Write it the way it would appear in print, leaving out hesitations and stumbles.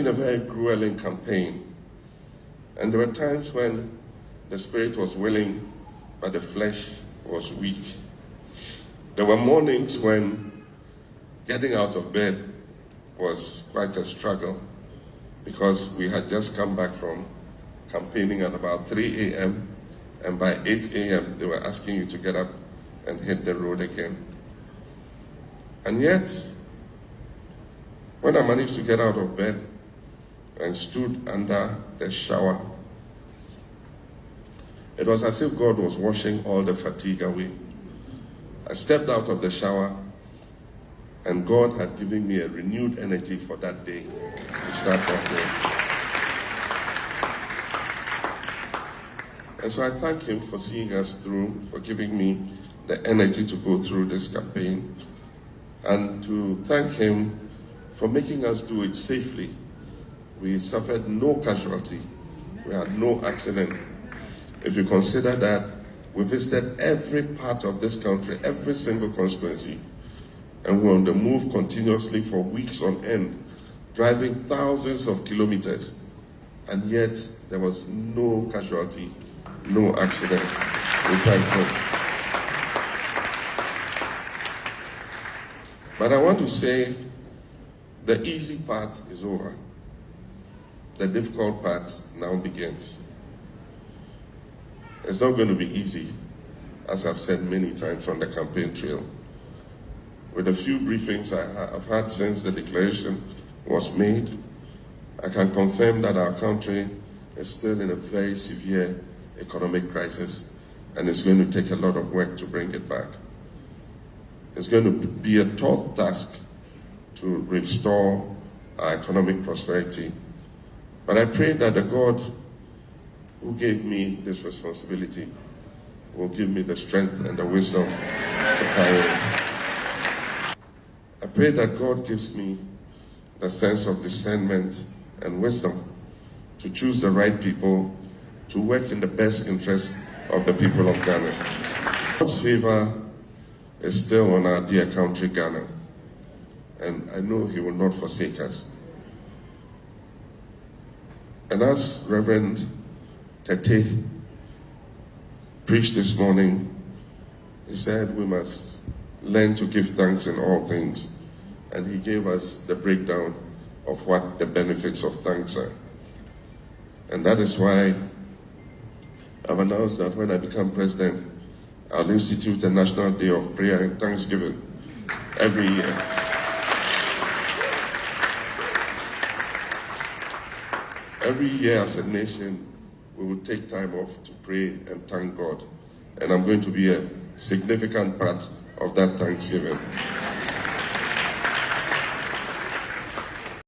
been a very grueling campaign, and there were times when the spirit was willing, but the flesh was weak. There were mornings when getting out of bed was quite a struggle because we had just come back from campaigning at about 3 a.m. and by 8 a.m. they were asking you to get up and hit the road again. And yet, when I managed to get out of bed and stood under the shower, it was as if God was washing all the fatigue away. I stepped out of the shower and God had given me a renewed energy for that day to start that day. And so I thank him for seeing us through, for giving me the energy to go through this campaign, and to thank him for making us do it safely. We suffered no casualty. We had no accident. If you consider that we visited every part of this country, every single constituency, and we were on the move continuously for weeks on end, driving thousands of kilometers, and yet there was no casualty, no accident. We thank God. But I want to say the easy part is over. The difficult part now begins. It's not going to be easy, as I've said many times on the campaign trail. With the few briefings I've had since the declaration was made, I can confirm that our country is still in a very severe economic crisis, and it's going to take a lot of work to bring it back. It's going to be a tough task to restore our economic prosperity. But I pray that the God who gave me this responsibility will give me the strength and the wisdom to carry it. I pray that God gives me the sense of discernment and wisdom to choose the right people to work in the best interest of the people of Ghana. God's favor is still on our dear country, Ghana, and I know he will not forsake us. And as Reverend Tete preached this morning, he said we must learn to give thanks in all things. And he gave us the breakdown of what the benefits of thanks are. And that is why I've announced that when I become president, I'll institute a National Day of Prayer and Thanksgiving every year. Every year as a nation, we will take time off to pray and thank God. And I'm going to be a significant part of that Thanksgiving.